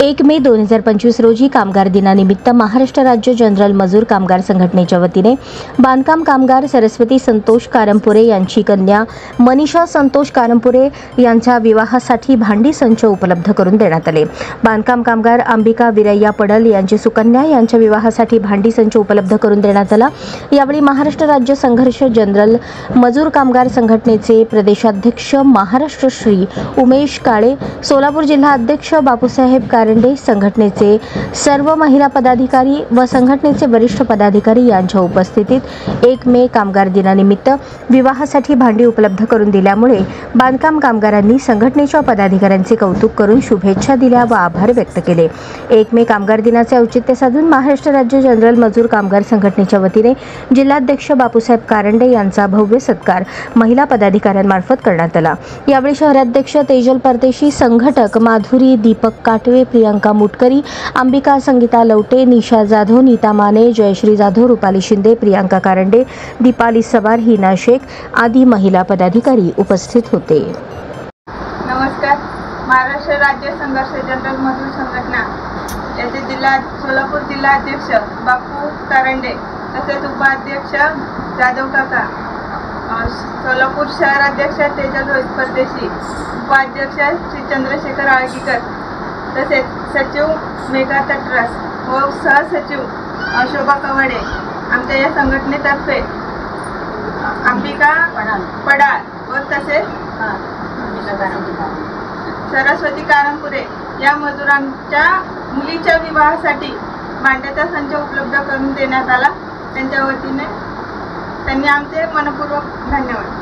1 मे 2025 रोजी कामगार दिनानिमित्त महाराष्ट्र राज्य जनरल मजूर कामगार संघटनेच्या वतीने बांधकाम कामगार सरस्वती संतोष कारंपुरे यांची कन्या मनीषा संतोष कारंपुरे यांच्या विवाहासाठी भांडी संच उपलब्ध करून देण्यात आले। बांधकाम कामगार अंबिका विरय्या पडल यांची सुकन्या यांच्या विवाहासाठी भांडी संच उपलब्ध करून देण्यात आला। यावेळी महाराष्ट्र राज्य संघर्ष जनरल मजूर कामगार संघटनेचे प्रदेशाध्यक्ष महाराष्ट्र श्री उमेश काळे, सोलापूर जिल्हा अध्यक्ष बापूसाहेब कारंडे, संघटनेचे सर्व महिला पदाधिकारी व संघटनेचे वरिष्ठ पदाधिकारी यांच्या उपस्थितीत 1 मे कामगार दिनानिमित्त विवाहासाठी भांडी उपलब्ध करून दिल्यामुळे बांधकाम कामगारांनी संघटनेच्या पदाधिकाऱ्यांचे कौतुक करून शुभेच्छा दिल्या व आभार व्यक्त केले। 1 मे कामगार दिनाचे औचित्य साधून महाराष्ट्र राज्य जनरल मजूर कामगार संघटनेच्या वतीने जिल्हाध्यक्ष बापूसाहेब कारंडे यांचा भव्य सत्कार महिला पदाधिकाऱ्यांमार्फत करण्यात आला। यावेळी शहराध्यक्ष तेजल परदेशी, संघटक माधुरी दीपक काटवे, प्रियंका मुटकरी, अंबिका संगीता लवटे, निशा जाधव, नीता माने, जयश्री जाधव, रुपाली शिंदे, प्रियंका कारंडे, दीपाली सवार, हिना शेख आदी महिला पदाधिकारी उपस्थित होते। नमस्कार। महाराष्ट्र राज्य संघर्ष जनरल मजूर संघटना याचे सोलापूर जिल्हाध्यक्ष बापू कारंडे तसेच उपाध्यक्ष जाधव काका, सोलापूर शहराध्यक्ष तेजल परदेशी, उपाध्यक्ष श्री चंद्रशेखर आळकीकर तसेच सचिव मेघा तटरास व सहसचिव शोभा कवडे आमच्या या संघटनेतर्फे अंबिका पडाळ व तसेच सरस्वती कारंपुरे या मजुरांच्या मुलीच्या विवाहासाठी भांड्याचा संच उपलब्ध करून देण्यात आला। त्यांच्या वतीने त्यांनी आमचे मनपूर्वक धन्यवाद।